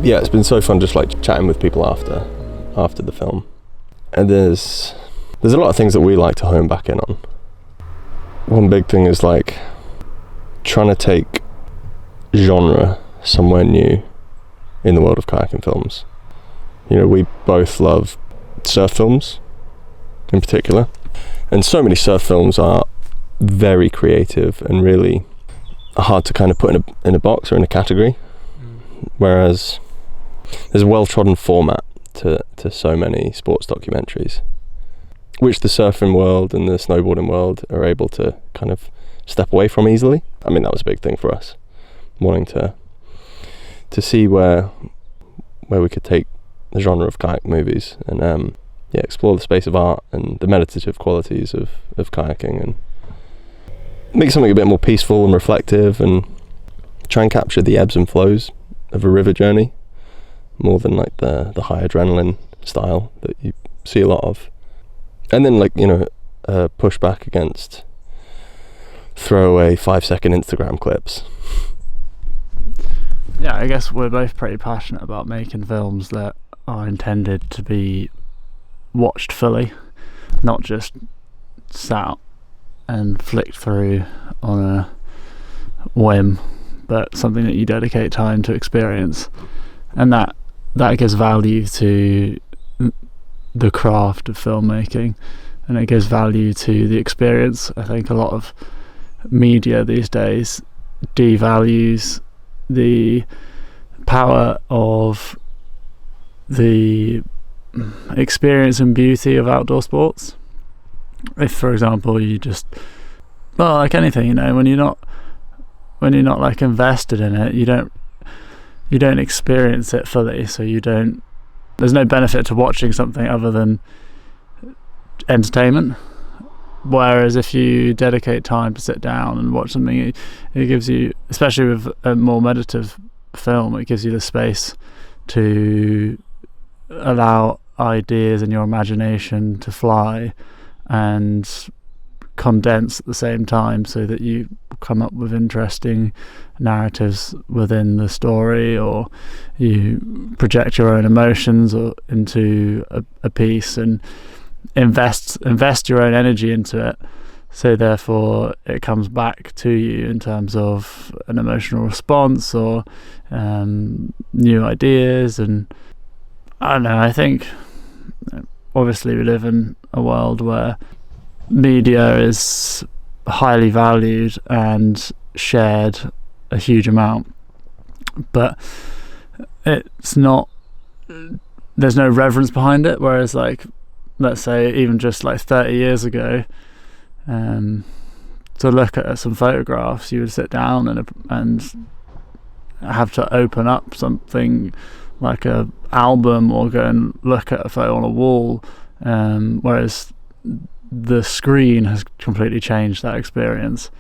Yeah, it's been so fun just like chatting with people after the film. And there's a lot of things that we like to hone back in on. One big thing is like trying to take genre somewhere new in the world of kayaking films. You know, we both love surf films in particular, and so many surf films are very creative and really hard to kind of put in a box or in a category, whereas there's a well-trodden format to so many sports documentaries, which the surfing world and the snowboarding world are able to kind of step away from easily. I mean, that was a big thing for us, wanting to see where we could take the genre of kayak movies and explore the space of art and the meditative qualities of kayaking, and make something a bit more peaceful and reflective, and try and capture the ebbs and flows of a river journey more than like the high adrenaline style that you see a lot of. And then, like, you know, push back against throwaway 5-second Instagram clips. Yeah, I guess we're both pretty passionate about making films that are intended to be watched fully, not just sat and flicked through on a whim, but something that you dedicate time to experience. And that gives value to the craft of filmmaking, and it gives value to the experience. I think a lot of media these days devalues the power of the experience and beauty of outdoor sports. If, for example, you just, well, like anything, you know, when you're not like invested in it, you don't experience it fully, so there's no benefit to watching something other than entertainment. Whereas if you dedicate time to sit down and watch something, it gives you, especially with a more meditative film, it gives you the space to allow ideas in your imagination to fly and condense at the same time, so that you come up with interesting narratives within the story, or you project your own emotions into a piece and invest your own energy into it, so therefore it comes back to you in terms of an emotional response or new ideas. And I don't know, I think obviously we live in a world where media is highly valued and shared a huge amount, but it's not, there's no reverence behind it. Whereas, like, let's say even just like 30 years ago, to look at some photographs, you would sit down and have to open up something like a album or go and look at a photo on a wall, whereas the screen has completely changed that experience.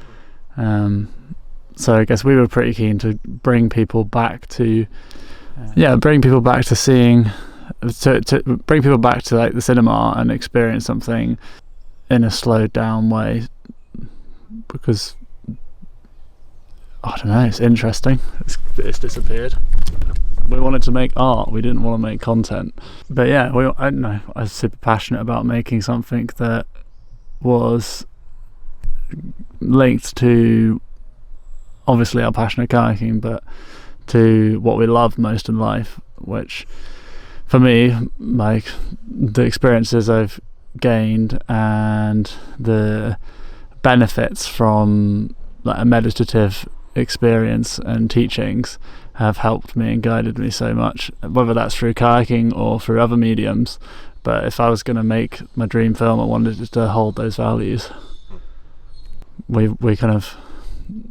So I guess we were pretty keen to bring people back to seeing, to bring people back to like the cinema and experience something in a slowed down way, because I don't know, it's interesting. It's disappeared. We wanted to make art, we didn't want to make content. But yeah, I don't know, I was super passionate about making something that was linked to obviously our passion of kayaking, but to what we love most in life, which for me, like the experiences I've gained and the benefits from like a meditative experience and teachings have helped me and guided me so much, whether that's through kayaking or through other mediums. But if I was going to make my dream film, I wanted it to hold those values. We kind of,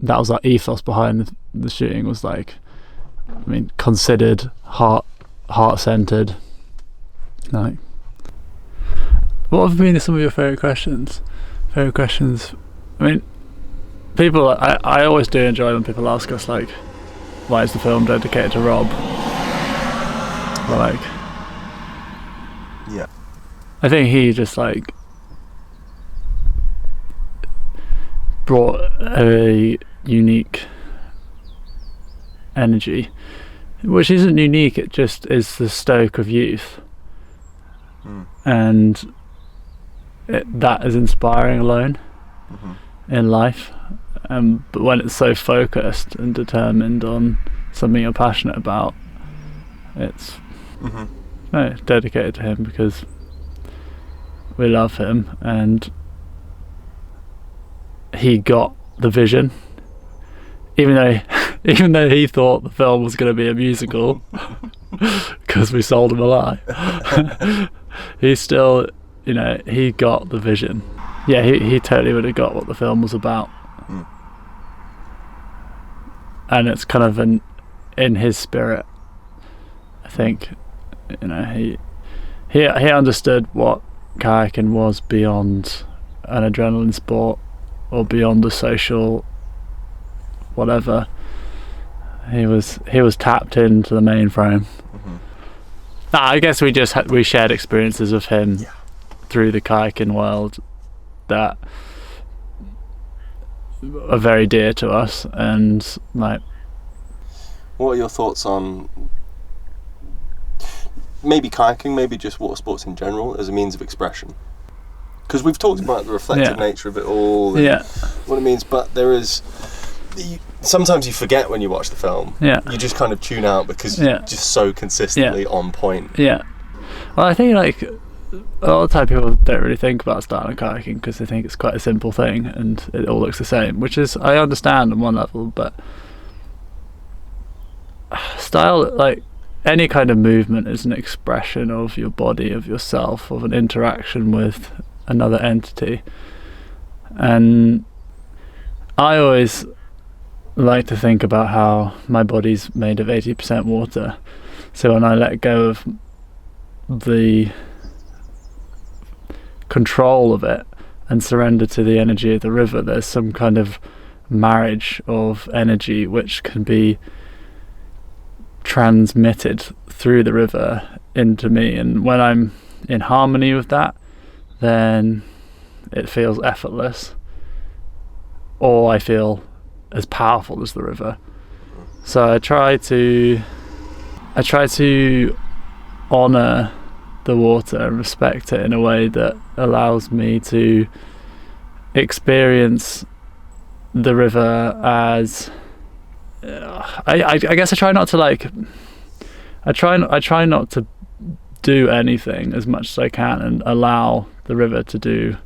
that was our ethos behind the shooting, was like, I mean, considered, heart-centered. Like, what have been some of your favourite questions? I mean, people, I always do enjoy when people ask us, like, why is the film dedicated to Rob? Or like, yeah, I think he just like brought a unique energy which isn't unique. It just is the stoke of youth, and that is inspiring alone in life. But when it's so focused and determined on something you're passionate about, it's dedicated to him because we love him, and he got the vision, even though he thought the film was going to be a musical because we sold him a lie. He still, he got the vision. Yeah, he totally would have got what the film was about. And it's kind of in his spirit, I think. He understood what kayaking was beyond an adrenaline sport or beyond a social whatever. He was tapped into the mainframe. I guess we shared experiences of him through the kayaking world that are very dear to us. And like, what are your thoughts on maybe kayaking, maybe just water sports in general as a means of expression? Because we've talked about the reflective nature of it all and what it means, but there is sometimes you forget when you watch the film. You just kind of tune out because you're just so consistently on point. Well, I think like a lot of the time people don't really think about starting kayaking because they think it's quite a simple thing and it all looks the same, which is, I understand on one level, but style, like any kind of movement, is an expression of your body, of yourself, of an interaction with another entity. And I always like to think about how my body's made of 80% water, so when I let go of the control of it and surrender to the energy of the river, there's some kind of marriage of energy which can be transmitted through the river into me, and when I'm in harmony with that, then it feels effortless, or I feel as powerful as the river. So I try to honor the water and respect it in a way that allows me to experience the river as I guess I try not to like I try not to do anything as much as I can and allow the river to do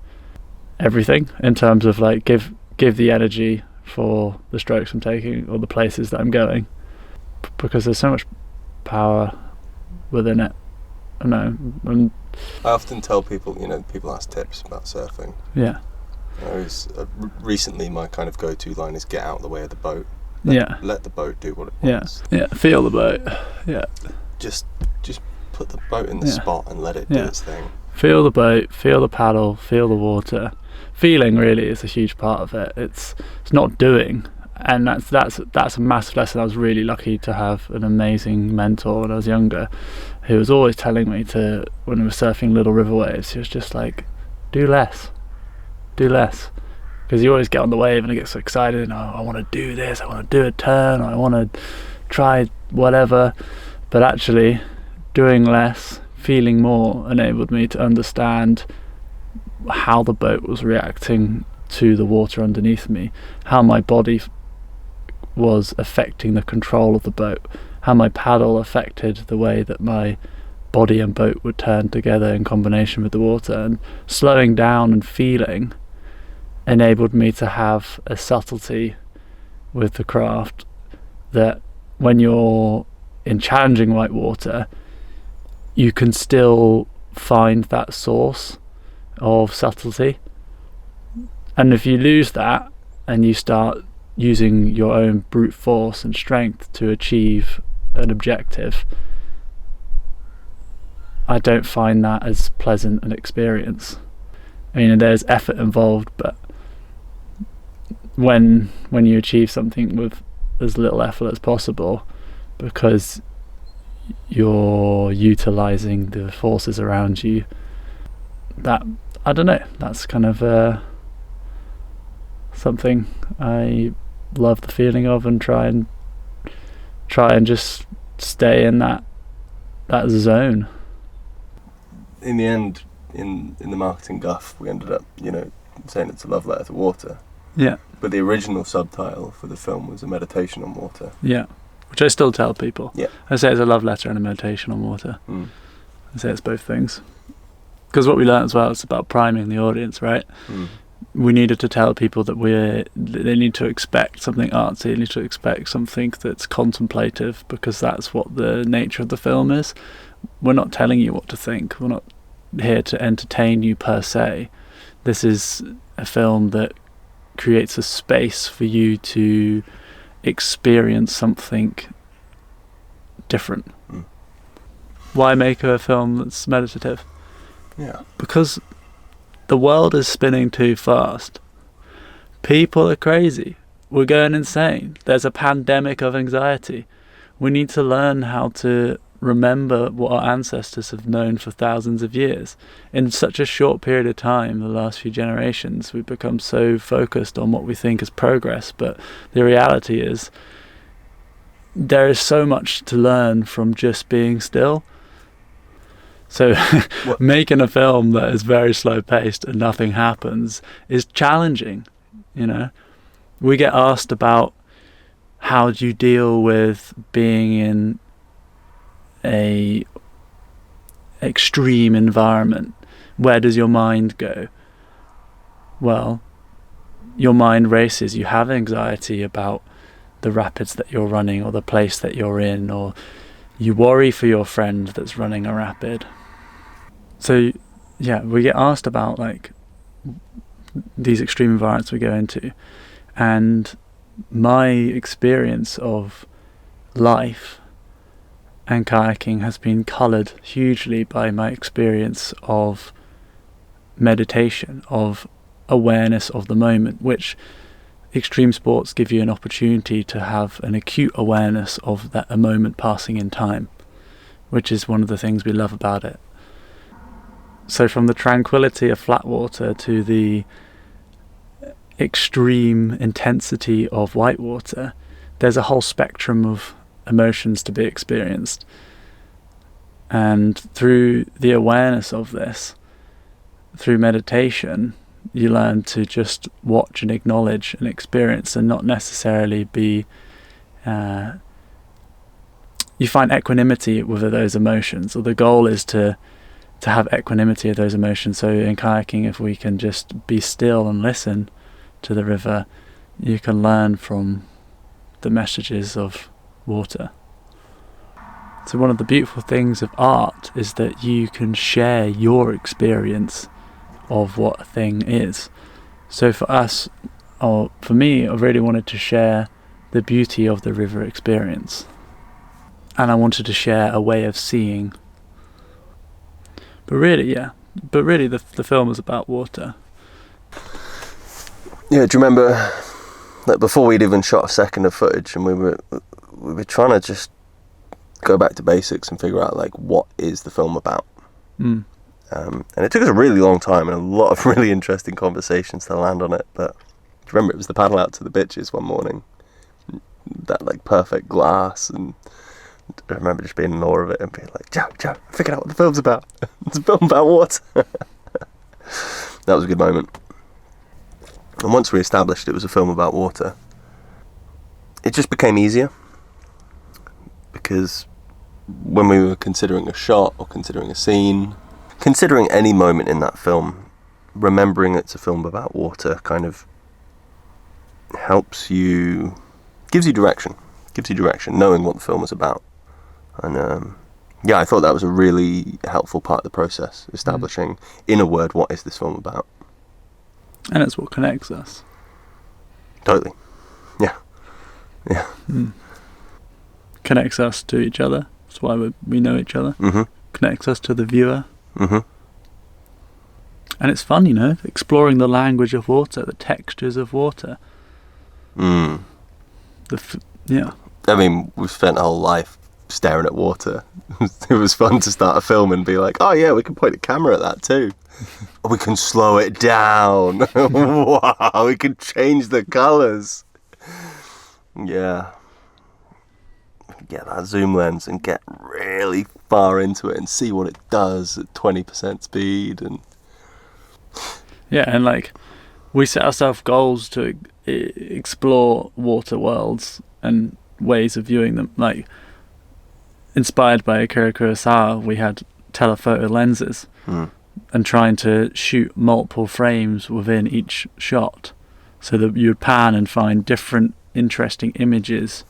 everything, in terms of like give the energy for the strokes I'm taking or the places that I'm going, because there's so much power within it. I know. And I often tell people, people ask tips about surfing. Recently my kind of go-to line is get out of the way of the boat. Let the boat do what it wants. Feel the boat. Just put the boat in the spot and let it do its thing. Feel the boat, feel the paddle, feel the water. Feeling really is a huge part of it. It's not doing, and that's a massive lesson. I was really lucky to have an amazing mentor when I was younger, who was always telling me to, when we were surfing little river waves, he was just like, do less, because you always get on the wave and I get so excited and I want to do this, I want to do a turn, I want to try whatever, but actually doing less, feeling more, enabled me to understand how the boat was reacting to the water underneath me, how my body was affecting the control of the boat, how my paddle affected the way that my body and boat would turn together in combination with the water. And slowing down and feeling enabled me to have a subtlety with the craft that when you're in challenging white water, you can still find that source of subtlety. And if you lose that and you start using your own brute force and strength to achieve an objective, I don't find that as pleasant an experience. I mean, there's effort involved, but when you achieve something with as little effort as possible, because you're utilizing the forces around you, that, I don't know, that's kind of something I love the feeling of, and try and just stay in that zone. In the end, in the marketing guff, we ended up, saying it's a love letter to water. Yeah. But the original subtitle for the film was A Meditation on Water. Yeah. Which I still tell people. Yeah. I say it's a love letter and a meditation on water. Mm. I say it's both things. Because what we learned as well is about priming the audience, right? Mm. We needed to tell people that they need to expect something artsy, they need to expect something that's contemplative, because that's what the nature of the film is. We're not telling you what to think. We're not here to entertain you per se. This is a film that creates a space for you to experience something different. Mm. Why make a film that's meditative? Yeah. Because the world is spinning too fast. People are crazy. We're going insane. There's a pandemic of anxiety. We need to learn how to remember what our ancestors have known for thousands of years. In such a short period of time, the last few generations, we've become so focused on what we think is progress, but the reality is there is so much to learn from just being still. So making a film that is very slow paced and nothing happens is challenging. We get asked about how do you deal with being in a extreme environment. Where does your mind go? Well, your mind races. You have anxiety about the rapids that you're running or the place that you're in, or you worry for your friend that's running a rapid. So yeah, we get asked about like these extreme environments we go into, and my experience of life and kayaking has been coloured hugely by my experience of meditation, of awareness of the moment, which extreme sports give you an opportunity to have an acute awareness of a moment passing in time, which is one of the things we love about it. So from the tranquility of flat water to the extreme intensity of white water, there's a whole spectrum of emotions to be experienced. And through the awareness of this, through meditation, you learn to just watch and acknowledge and experience, and not necessarily be you find equanimity with those emotions, or the goal is to have equanimity of those emotions. So in kayaking, if we can just be still and listen to the river, you can learn from the messages of water. So one of the beautiful things of art is that you can share your experience of what a thing is. So for us, or for me, I really wanted to share the beauty of the river experience, and I wanted to share a way of seeing. But really the film is about water. Yeah, do you remember that before we'd even shot a second of footage, and we were trying to just go back to basics and figure out like what is the film about? Mm. And it took us a really long time and a lot of really interesting conversations to land on it. But do you remember it was the paddle out to the beaches one morning, that like perfect glass, and I remember just being in awe of it and being like, Joe, I figured out what the film's about. It's a film about water. That was a good moment. And once we established it was a film about water, it just became easier, because when we were considering a shot or considering a scene, considering any moment in that film, remembering it's a film about water kind of helps you, gives you direction, knowing what the film is about. And I thought that was a really helpful part of the process, establishing in a word, what is this film about? And it's what connects us. Totally. Yeah. Connects us to each other. That's why we know each other. Mm-hmm. Connects us to the viewer. Mm-hmm. And it's fun, exploring the language of water, the textures of water. Mm. I mean, we've spent our whole life staring at water. It was fun to start a film and be like, oh yeah, we can point a camera at that too. We can slow it down. Wow, we can change the colours. Yeah. get that zoom lens and get really far into it and see what it does at 20% speed. And yeah, and like we set ourselves goals to explore water worlds and ways of viewing them. Like, inspired by Akira Kurosawa, we had telephoto lenses and trying to shoot multiple frames within each shot, so that you would pan and find different interesting images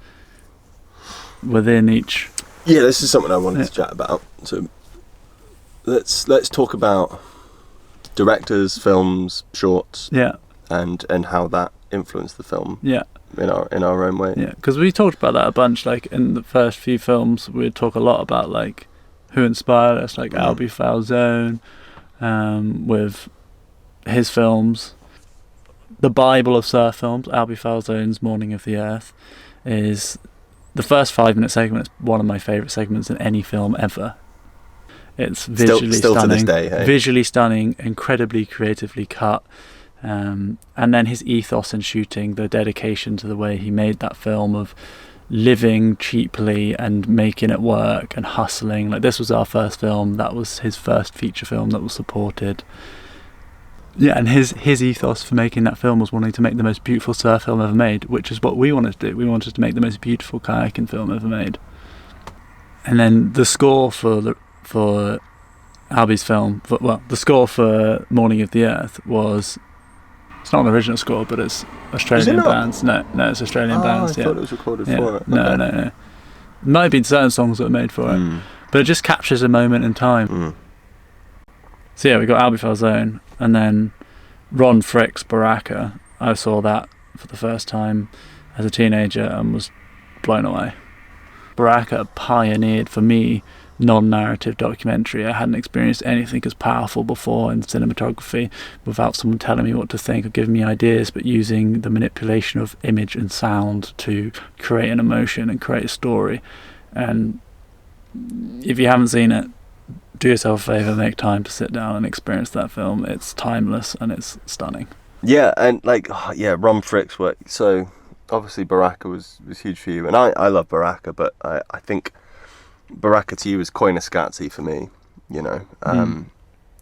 within each. Yeah, this is something I wanted to chat about. So let's talk about directors, films, shorts, and how that influenced the film. Yeah. In our own way. Yeah, because we talked about that a bunch. Like in the first few films, we'd talk a lot about like who inspired us, like Albie Falzone, with his films. The Bible of surf films, Albie Falzone's Morning of the Earth, is the first 5-minute segment. Is one of my favourite segments in any film ever. It's visually still stunning, to this day, hey? Visually stunning, incredibly creatively cut. And then his ethos in shooting, the dedication to the way he made that film of living cheaply and making it work and hustling. Like, this was our first film, that was his first feature film that was supported. Yeah, and his ethos for making that film was wanting to make the most beautiful surf film ever made, which is what we wanted to do. We wanted to make the most beautiful kayaking film ever made. And then the score for Albie's film, the score for Morning of the Earth was, it's not an original score, but it's Australian bands. No, it's Australian bands. I thought it was recorded for it. No. It might have been certain songs that were made for it, but it just captures a moment in time. So yeah, we got Albie Falzone, and then Ron Frick's Baraka. I saw that for the first time as a teenager and was blown away. Baraka pioneered for me non-narrative documentary. I hadn't experienced anything as powerful before in cinematography without someone telling me what to think or giving me ideas, but using the manipulation of image and sound to create an emotion and create a story. And if you haven't seen it, do yourself a favour, make time to sit down and experience that film. It's timeless and it's stunning. Yeah, and Ron Frick's work. So obviously Baraka was huge for you, and I love Baraka, but I think Baraka to you is Koyaanisqatsi for me, you know. I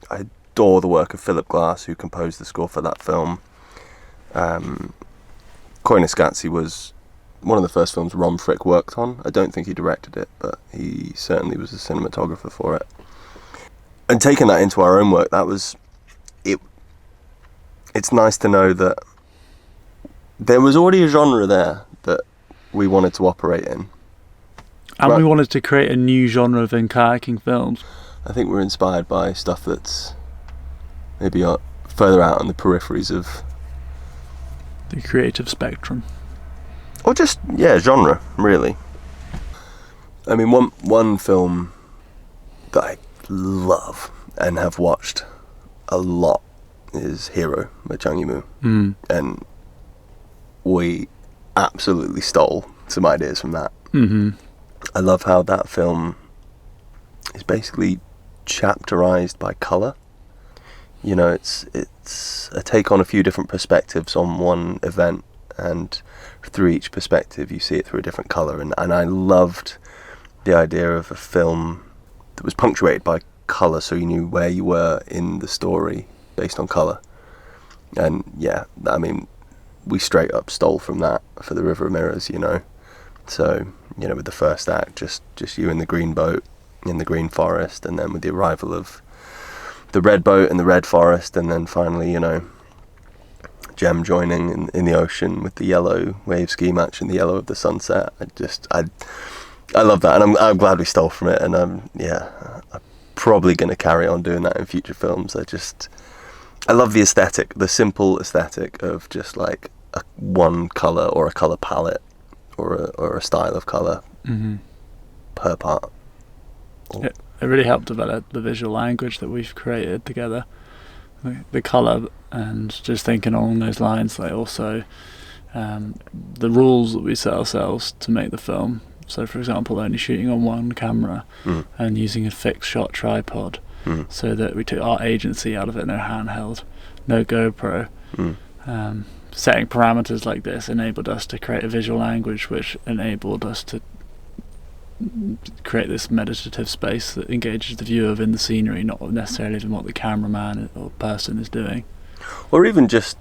adore the work of Philip Glass, who composed the score for that film. Koyaanisqatsi was one of the first films Ron Frick worked on. I don't think he directed it, but he certainly was a cinematographer for it. And taking that into our own work, that was it. It's nice to know that there was already a genre there that we wanted to operate in. And we wanted to create a new genre within kayaking films. I think we're inspired by stuff that's maybe further out on the peripheries of the creative spectrum. Or just, genre, really. I mean, one film that I love and have watched a lot is Hero by Zhang Yimou. And we absolutely stole some ideas from that. I love how that film is basically chapterized by colour. You know, it's a take on a few different perspectives on one event, and through each perspective you see it through a different colour. And I loved the idea of a film that was punctuated by colour, so you knew where you were in the story based on colour. And I mean, we straight up stole from that for The River of Mirrors, you know. So, you know, with the first act, just you in the green boat in the green forest, and then with the arrival of the red boat in the red forest, and then finally, you know, Jem joining in the ocean with the yellow wave ski match and the yellow of the sunset. I love that, and I'm glad we stole from it, and I'm probably going to carry on doing that in future films. I love the aesthetic, the simple aesthetic of just like one colour or a colour palette or a style of colour per part. It really helped develop the visual language that we've created together. The colour, and just thinking along those lines, like also the rules that we set ourselves to make the film. So for example, only shooting on one camera and using a fixed shot tripod, so that we took our agency out of it. No handheld, no GoPro. Setting parameters like this enabled us to create a visual language which enabled us to create this meditative space that engages the viewer within the scenery, not necessarily in what the cameraman or person is doing. Or even just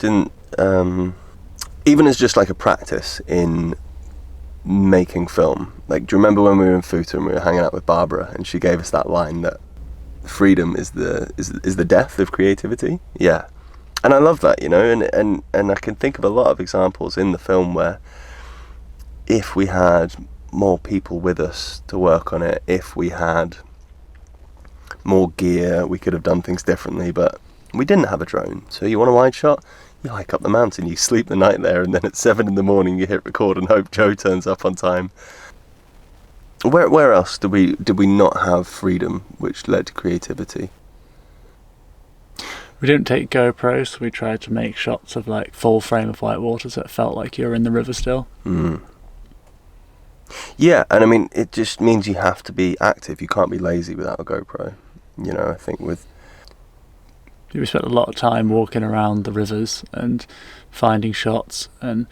in even as just like a practice in making film. Like, do you remember when we were in Futa and we were hanging out with Barbara and she gave us that line that freedom is the death of creativity? Yeah. And I love that, you know, and I can think of a lot of examples in the film where if we had more people with us to work on it, if we had more gear, we could have done things differently, but we didn't have a drone. So you want a wide shot? You hike up the mountain, you sleep the night there, and then at 7 a.m. you hit record and hope Joe turns up on time. Where else did we not have freedom, which led to creativity? We didn't take GoPros, so we tried to make shots of like full frame of white water, so it felt like you're in the river still. Yeah, and I mean, it just means you have to be active. You can't be lazy without a GoPro. You know, I think we spent a lot of time walking around the rivers and finding shots and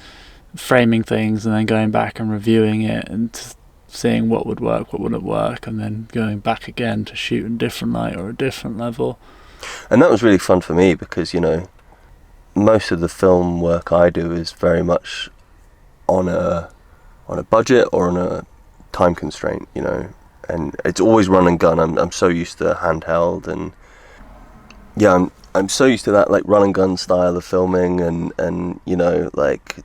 framing things, and then going back and reviewing it and seeing what would work, what wouldn't work, and then going back again to shoot in different light or a different level. And that was really fun for me because, you know, most of the film work I do is very much on a budget or on a time constraint, you know, and it's always run and gun. I'm so used to handheld, and yeah, I'm so used to that like run and gun style of filming, and you know, like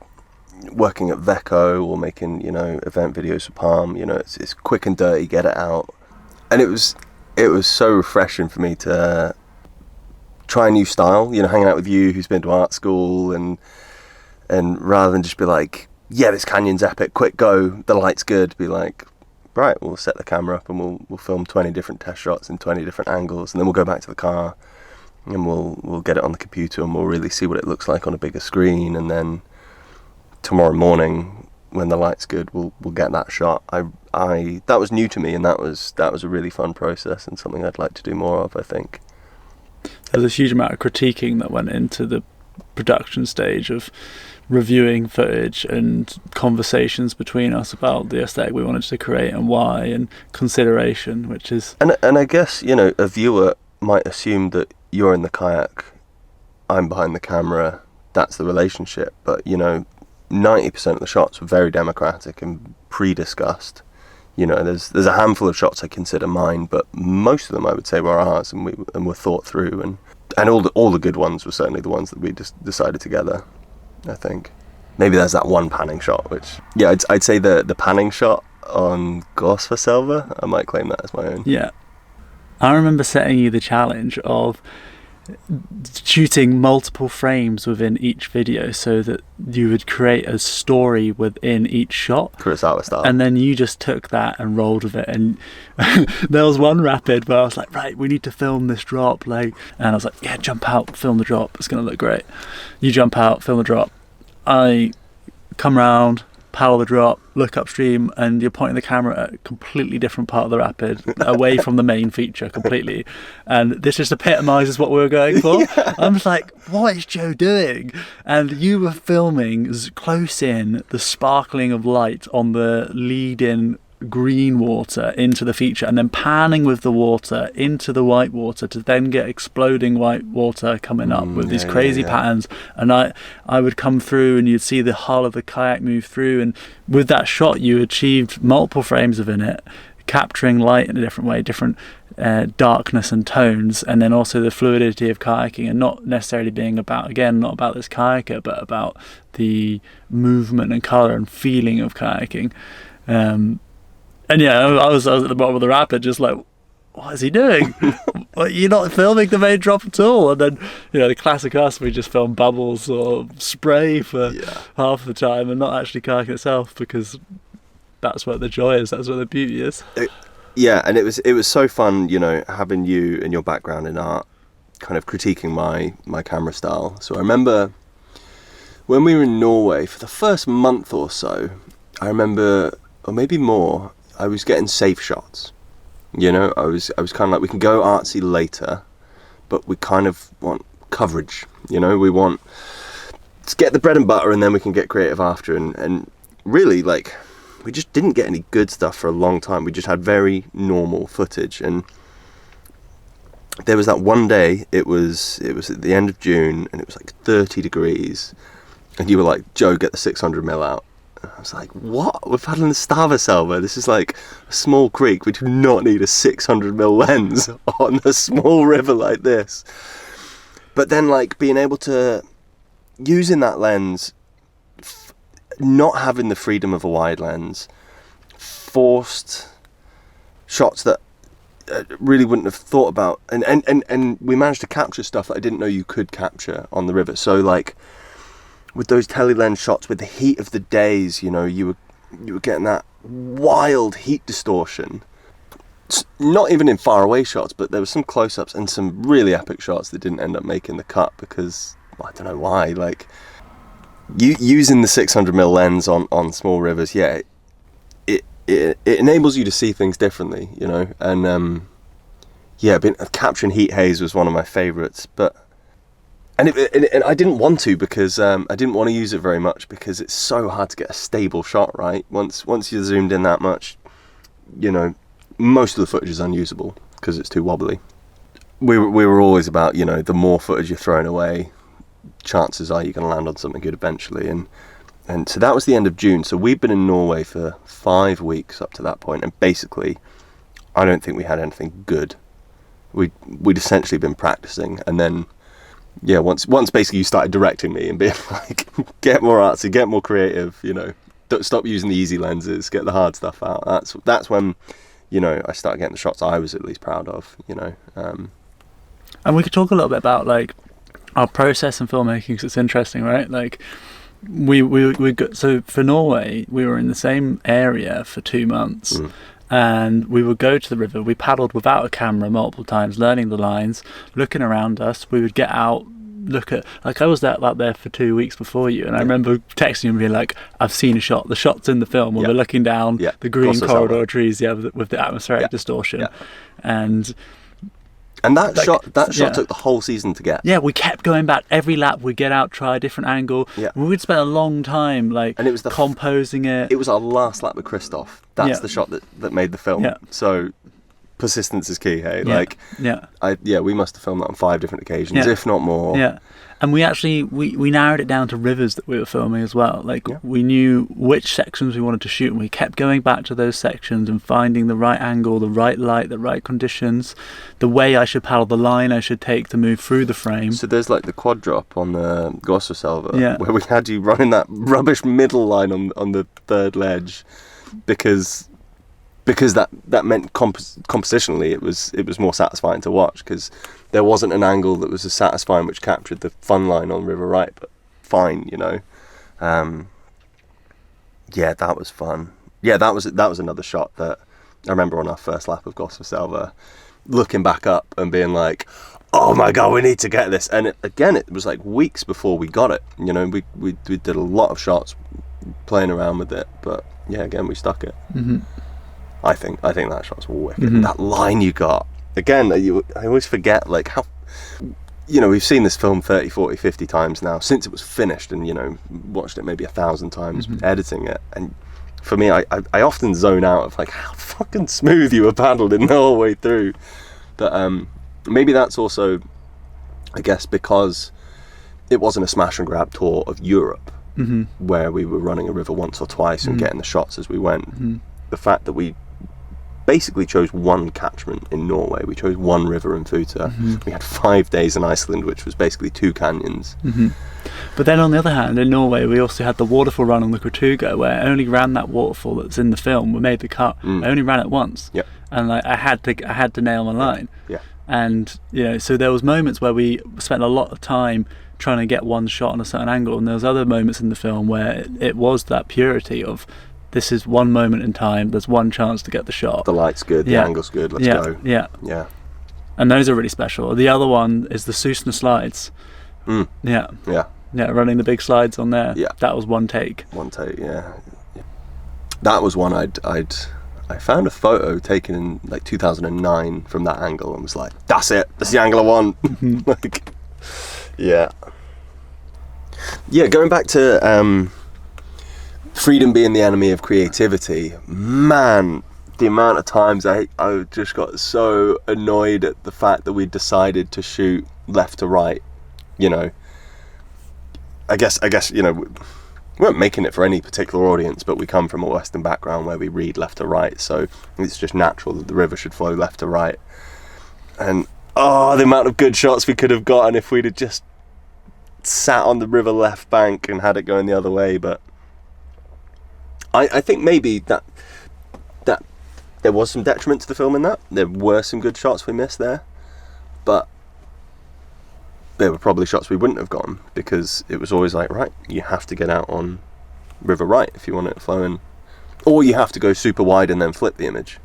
working at Veco or making, you know, event videos for Palm. You know, it's quick and dirty, get it out. And it was so refreshing for me to try a new style, you know, hanging out with you who's been to art school, and rather than just be like, yeah, this canyon's epic, quick go, the light's good, be like, right, we'll set the camera up and we'll film 20 different test shots in 20 different angles, and then we'll go back to the car and we'll get it on the computer and we'll really see what it looks like on a bigger screen, and then tomorrow morning when the light's good, we'll get that shot. I that was new to me, and that was a really fun process and something I'd like to do more of, I think. There's a huge amount of critiquing that went into the production stage of reviewing footage and conversations between us about the aesthetic we wanted to create and why, and consideration, which is... And I guess, you know, a viewer might assume that you're in the kayak, I'm behind the camera, that's the relationship. But, you know, 90% of the shots were very democratic and pre-discussed. You know, there's a handful of shots I consider mine, but most of them I would say were ours, and were thought through, and all the good ones were certainly the ones that we just decided together, I think. Maybe there's that one panning shot, which, yeah, I'd say the panning shot on Gos for Selva, I might claim that as my own. Yeah. I remember setting you the challenge of shooting multiple frames within each video so that you would create a story within each shot. Kurosawa style. And then you just took that and rolled with it. And there was one rapid where I was like, right, we need to film this drop. And I was like, yeah, jump out, film the drop. It's going to look great. You jump out, film the drop. I come round, paddle the drop, look upstream, and you're pointing the camera at a completely different part of the rapid, away from the main feature completely. And this just epitomises what we were going for. Yeah. I'm just like, what is Joe doing? And you were filming close in the sparkling of light on the lead-in green water into the feature, and then panning with the water into the white water to then get exploding white water coming up with these crazy patterns. And I would come through and you'd see the hull of the kayak move through, and with that shot you achieved multiple frames within it, capturing light in a different way, different darkness and tones, and then also the fluidity of kayaking, and not necessarily being about, again, not about this kayaker, but about the movement and colour and feeling of kayaking. And yeah, I was at the bottom of the rapid just like, what is he doing? You're not filming the main drop at all. And then, you know, the classic us, we just film bubbles or spray for half the time and not actually kayaking itself, because that's where the joy is, that's where the beauty is. Yeah, and it was so fun, you know, having you and your background in art kind of critiquing my camera style. So I remember when we were in Norway for the first month or so, I remember, or maybe more, I was getting safe shots. You know, I was kind of like, we can go artsy later, but we kind of want coverage. You know, we want to get the bread and butter, and then we can get creative after. And really, like, we just didn't get any good stuff for a long time. We just had very normal footage. And there was that one day, it was at the end of June, and it was like 30 degrees, and you were like, Joe, get the 600mm out. And I was like, what? We're paddling the Stavaselva. This is like a small creek. We do not need a 600mm lens on a small river like this. But then, like, being able to, using that lens, not having the freedom of a wide lens, forced shots that really wouldn't have thought about, and we managed to capture stuff that I didn't know you could capture on the river. So like with those tele lens shots, with the heat of the days, you know, you were getting that wild heat distortion. Not even in far away shots, but there were some close-ups and some really epic shots that didn't end up making the cut because, well, I don't know why. Like using the 600mm lens on small rivers, yeah, it enables you to see things differently, you know. And yeah, capturing heat haze was one of my favourites, and I didn't want to, because I didn't want to use it very much, because it's so hard to get a stable shot right. Once you're zoomed in that much, you know, most of the footage is unusable because it's too wobbly. We were always about, you know, the more footage you're throwing away, chances are you're going to land on something good eventually. And so that was the end of June. So we'd been in Norway for 5 weeks up to that point, and basically, I don't think we had anything good. We'd essentially been practicing, and then, yeah, once basically you started directing me and being like, get more artsy, get more creative, you know, don't stop using the easy lenses, get the hard stuff out. That's when, you know, I started getting the shots I was at least proud of, you know. And we could talk a little bit about like our process in filmmaking, because it's interesting, right? Like we got, so for Norway, we were in the same area for 2 months. And we would go to the river. We paddled without a camera multiple times, learning the lines, looking around us. We would get out, look at, like I was out there for 2 weeks before you, and I remember texting you and being like, I've seen a shot. The shot's in the film where we're looking down the green corridor trees, with the atmospheric distortion. And that shot took the whole season to get. Yeah, we kept going back. Every lap we'd get out, try a different angle. Yeah. We would spend a long time and it was composing it. It was our last lap with Christoph. That's the shot that made the film. Yeah. So persistence is key, hey? We must have filmed that on 5 different occasions, if not more. Yeah. And we actually we narrowed it down to rivers that we were filming as well. Like we knew which sections we wanted to shoot, and we kept going back to those sections and finding the right angle, the right light, the right conditions, the way I should paddle, the line I should take to move through the frame. So there's like the quad drop on the Gossaselva, where we had you running that rubbish middle line on the third ledge, because that meant compositionally it was more satisfying to watch, because there wasn't an angle that was as satisfying which captured the fun line on River Right, but fine, you know. That was fun. That was another shot that I remember on our first lap of Gossaselva, looking back up and being like, oh my god, we need to get this. And it was like weeks before we got it, you know. We did a lot of shots playing around with it, but yeah, again, we stuck it. I think that shot's wicked. That line you got, again, I always forget, like, how, you know, we've seen this film 30, 40, 50 times now since it was finished, and, you know, watched it maybe 1,000 times editing it. And for me, I often zone out of like how fucking smooth you were paddling the whole way through. But maybe that's also, I guess, because it wasn't a smash and grab tour of Europe, where we were running a river once or twice and getting the shots as we went. The fact that we basically chose one catchment in Norway, we chose one river in Futa. We had 5 days in Iceland, which was basically 2 canyons. But then on the other hand, in Norway, we also had the waterfall run on the Kortuga, where I only ran that waterfall that's in the film. We made the cut. I only ran it once, and like I had to nail my line. And you know, so there was moments where we spent a lot of time trying to get one shot on a certain angle, and there was other moments in the film where it was that purity of, this is one moment in time, there's one chance to get the shot. The light's good, the angle's good, let's go. Yeah. And those are really special. The other one is the Susna slides. Running the big slides on there. That was one take. That was one I found a photo taken in like 2009 from that angle and was like, that's it, that's the angle I want. Going back to freedom being the enemy of creativity, man, the amount of times I just got so annoyed at the fact that we decided to shoot left to right. You know, I guess you know, we weren't making it for any particular audience, but we come from a Western background where we read left to right, so it's just natural that the river should flow left to right. And the amount of good shots we could have gotten if we'd have just sat on the river left bank and had it going the other way. But I think maybe that there was some detriment to the film in that. There were some good shots we missed there, but there were probably shots we wouldn't have gotten, because it was always like, right, you have to get out on river right if you want it flowing, or you have to go super wide and then flip the image.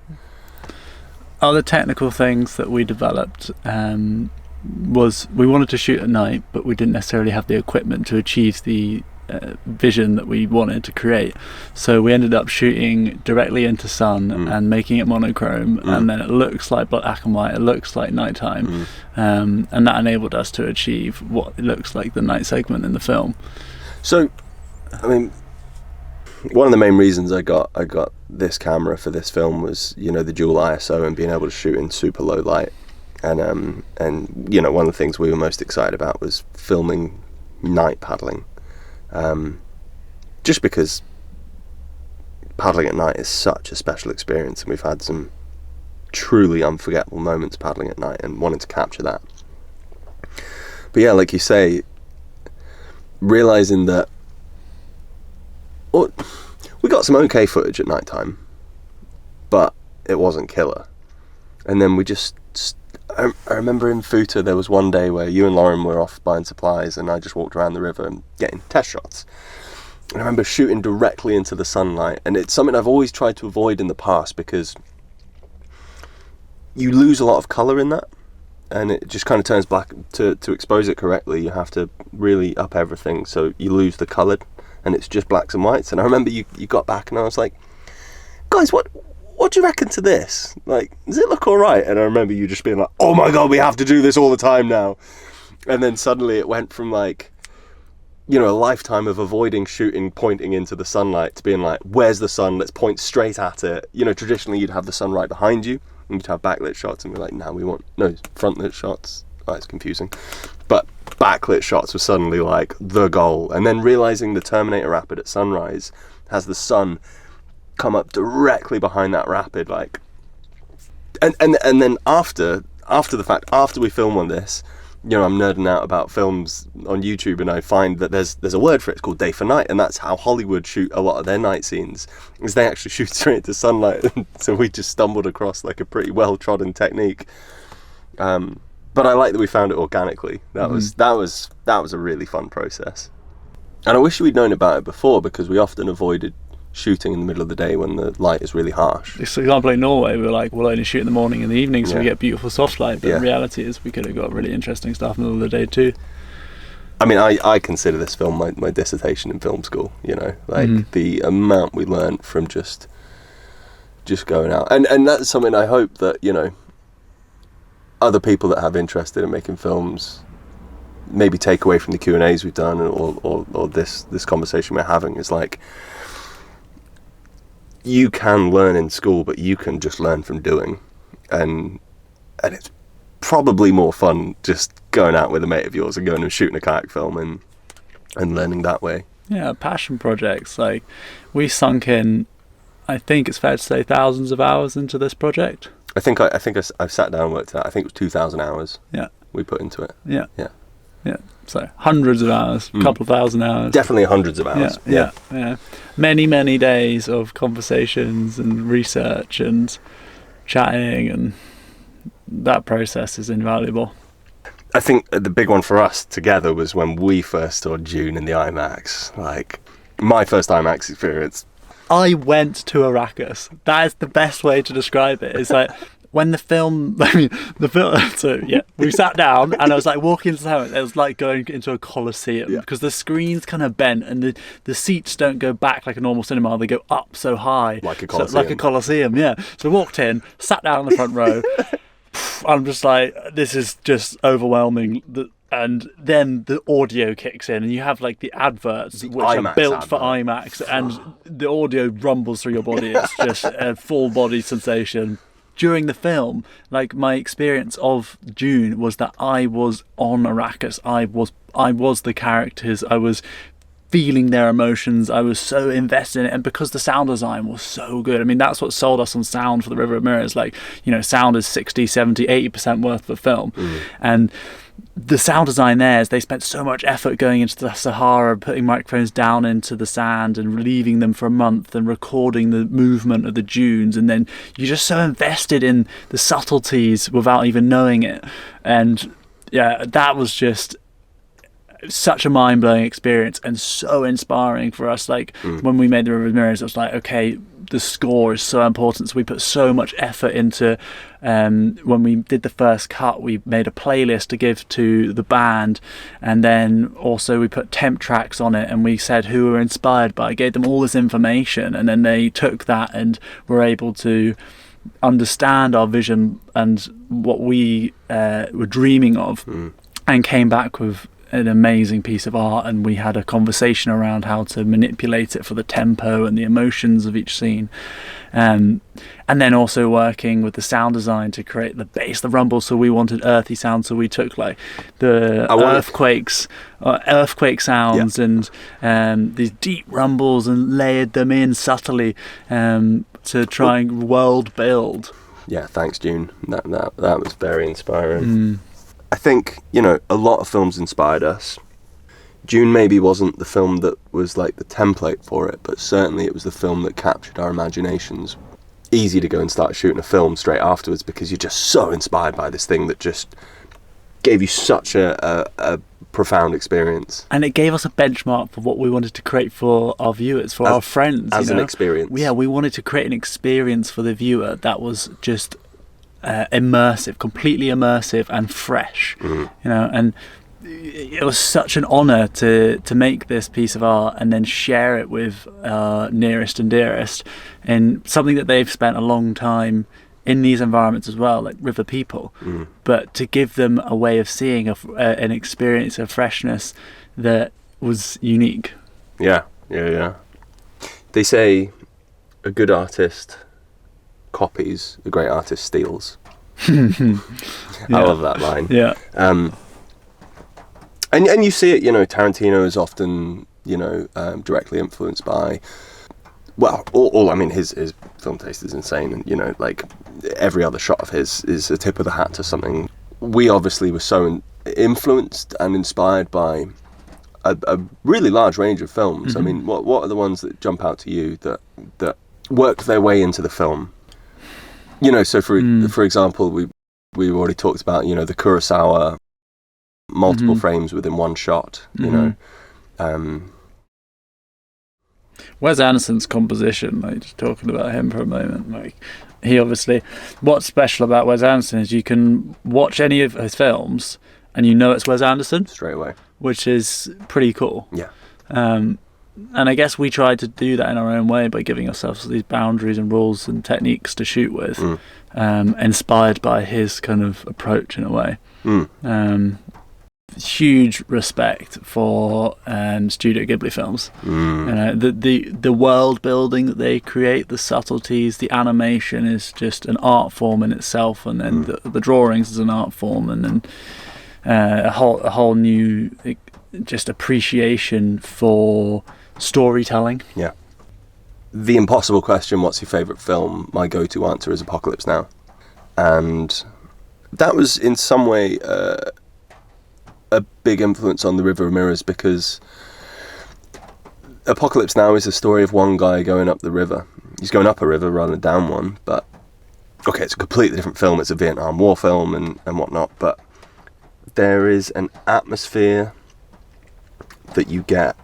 Other technical things that we developed was we wanted to shoot at night, but we didn't necessarily have the equipment to achieve the vision that we wanted to create. So we ended up shooting directly into sun and making it monochrome, and then it looks like black and white, it looks like nighttime, and that enabled us to achieve what looks like the night segment in the film. So, I mean, one of the main reasons I got this camera for this film was, you know, the dual ISO and being able to shoot in super low light, and you know, one of the things we were most excited about was filming night paddling. Just because paddling at night is such a special experience, and we've had some truly unforgettable moments paddling at night, and wanted to capture that. But yeah, like you say, realising that we got some okay footage at night time, but it wasn't killer. And then we just I remember in Futa there was one day where you and Lauren were off buying supplies, and I just walked around the river and getting test shots. And I remember shooting directly into the sunlight, and it's something I've always tried to avoid in the past, because you lose a lot of colour in that, and it just kind of turns black. To expose it correctly, you have to really up everything, so you lose the colour, and it's just blacks and whites. And I remember you got back, and I was like, guys, what do you reckon to this? Like, does it look all right? And I remember you just being like, oh my God, we have to do this all the time now. And then suddenly it went from, like, you know, a lifetime of avoiding shooting pointing into the sunlight to being like, where's the sun? Let's point straight at it. You know, traditionally you'd have the sun right behind you, and you'd have backlit shots, and we're like, no, we want frontlit shots. Oh, it's confusing. But backlit shots were suddenly like the goal. And then realizing the Terminator Rapid at sunrise has the sun come up directly behind that rapid, like, and then after the fact, after we film on this, you know, I'm nerding out about films on YouTube, and I find that there's a word for it. It's called day for night, and that's how Hollywood shoot a lot of their night scenes, is they actually shoot straight into sunlight. So we just stumbled across like a pretty well trodden technique, but I like that we found it organically. That was a really fun process, and I wish we'd known about it before, because we often avoided shooting in the middle of the day when the light is really harsh. For example, in Norway, we were like, we'll only shoot in the morning and the evening, so we get beautiful soft light. But the reality is, we could have got really interesting stuff in the middle of the day too. I mean, I consider this film my dissertation in film school. You know, like the amount we learned from just going out, and that's something I hope that, you know, other people that have interest in making films maybe take away from the Q&As we've done, or this conversation we're having, is like, you can learn in school, but you can just learn from doing, and it's probably more fun just going out with a mate of yours and going and shooting a kayak film and learning that way. Yeah, passion projects. Like, we sunk in, I think it's fair to say, thousands of hours into this project. I think I've sat down and worked it out. I think it was 2,000 hours. Yeah, we put into it. Yeah. So hundreds of hours, a couple of thousand hours. Definitely hundreds of hours. Yeah. Many days of conversations and research and chatting, and that process is invaluable. I think the big one for us together was when we first saw Dune in the IMAX. Like, my first IMAX experience. I went to Arrakis. That is the best way to describe it. It's like, when the film, so yeah, we sat down, and I was like walking into the house. It was like going into a coliseum, because the screen's kind of bent, and the seats don't go back like a normal cinema. They go up so high, like a coliseum. So, like a coliseum, yeah. So I walked in, sat down in the front row. I'm just like, this is just overwhelming. and then the audio kicks in, and you have like the adverts which are IMAX built for advert. IMAX, and the audio rumbles through your body. It's just a full body sensation. During the film, like, my experience of Dune was that I was on Arrakis. I was the characters. I was feeling their emotions. I was so invested in it, and because the sound design was so good, I mean, that's what sold us on sound for The River of Mirrors. Like, sound is 60, 70, 80% worth of the film. And the sound design there is they spent so much effort going into the Sahara, putting microphones down into the sand and leaving them for a month and recording the movement of the dunes, and then you're just so invested in the subtleties without even knowing it. And yeah, that was just such a mind-blowing experience and so inspiring for us. Like, when we made The River of Mirrors, it was like, okay, the score is so important, so we put so much effort into when we did the first cut, we made a playlist to give to the band, and then also we put temp tracks on it, and we said who we were inspired by, gave them all this information, and then they took that and were able to understand our vision and what we were dreaming of, and came back with an amazing piece of art. And we had a conversation around how to manipulate it for the tempo and the emotions of each scene, and then also working with the sound design to create the bass, the rumble. So we wanted earthy sound, so we took like the earthquake sounds, and these deep rumbles, and layered them in subtly to try and world build. Yeah, thanks, June. That was very inspiring. I think, a lot of films inspired us. Dune maybe wasn't the film that was like the template for it, but certainly it was the film that captured our imaginations. Easy to go and start shooting a film straight afterwards because you're just so inspired by this thing that just gave you such a profound experience. And it gave us a benchmark for what we wanted to create for our viewers, for our friends. As an experience. Yeah, we wanted to create an experience for the viewer that was just immersive, completely immersive and fresh. And it was such an honor to make this piece of art and then share it with nearest and dearest, and something that they've spent a long time in these environments as well, like river people, but to give them a way of seeing an experience of freshness that was unique. Yeah. They say a good artist copies, a great artist steals. I love that line. Yeah. And you see it, Tarantino is often, directly influenced by, all I mean, his film taste is insane, and, like, every other shot of his is a tip of the hat to something. We obviously were so influenced and inspired by a really large range of films. I mean, what are the ones that jump out to you that worked their way into the film? So for example, we already talked about, the Kurosawa, multiple frames within one shot, Wes Anderson's composition, like, just talking about him for a moment, like, he obviously, what's special about Wes Anderson is you can watch any of his films and it's Wes Anderson straight away, which is pretty cool. Yeah. And I guess we tried to do that in our own way by giving ourselves these boundaries and rules and techniques to shoot with, inspired by his kind of approach in a way. Huge respect for Studio Ghibli films. The world building that they create, the subtleties, the animation is just an art form in itself, and then the drawings is an art form, and then a whole new just appreciation for storytelling. Yeah. The impossible question, what's your favourite film? My go-to answer is Apocalypse Now. And that was in some way a big influence on The River of Mirrors, because Apocalypse Now is a story of one guy going up the river. He's going up a river rather than down one, but okay, it's a completely different film. It's a Vietnam War film and whatnot, but there is an atmosphere that you get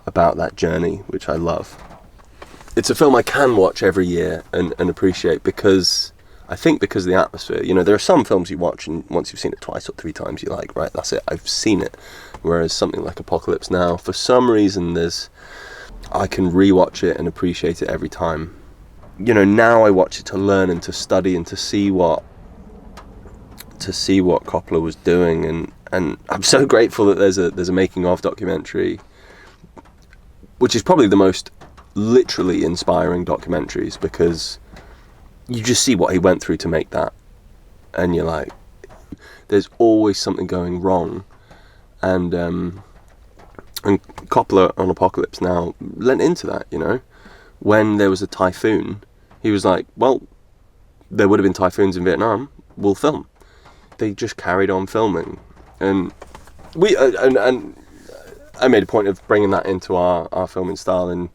about that journey, which I love. It's a film I can watch every year and appreciate, because of the atmosphere. There are some films you watch and once you've seen it twice or three times, you're like, right, that's it, I've seen it. Whereas something like Apocalypse Now, for some reason, I can rewatch it and appreciate it every time. Now I watch it to learn and to study and to see what Coppola was doing, And I'm so grateful that there's a making of documentary, which is probably the most literally inspiring documentaries, because you just see what he went through to make that, and you're like, there's always something going wrong. And Coppola on Apocalypse Now lent into that, you know. When there was a typhoon, he was like, well, there would have been typhoons in Vietnam, we'll film. They just carried on filming. And we and I made a point of bringing that into our filming style, and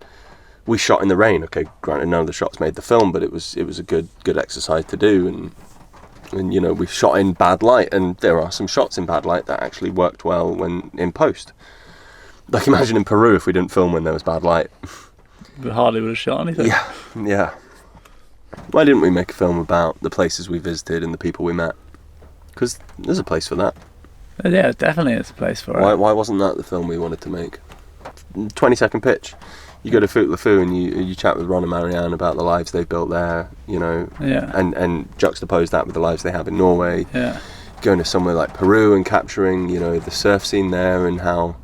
we shot in the rain. Okay, granted, none of the shots made the film, but it was a good exercise to do. And you know, we shot in bad light, and there are some shots in bad light that actually worked well when in post. Like, imagine in Peru if we didn't film when there was bad light. We hardly would have shot anything. Yeah. Why didn't we make a film about the places we visited and the people we met? Because there's a place for that. Yeah, definitely it's a place for it. Why wasn't that the film we wanted to make? 20-second pitch. You go to Foot LeFou and you chat with Ron and Marianne about the lives they've built there, you know, and juxtapose that with the lives they have in Norway. Yeah. Going to somewhere like Peru and capturing, you know, the surf scene there, and how,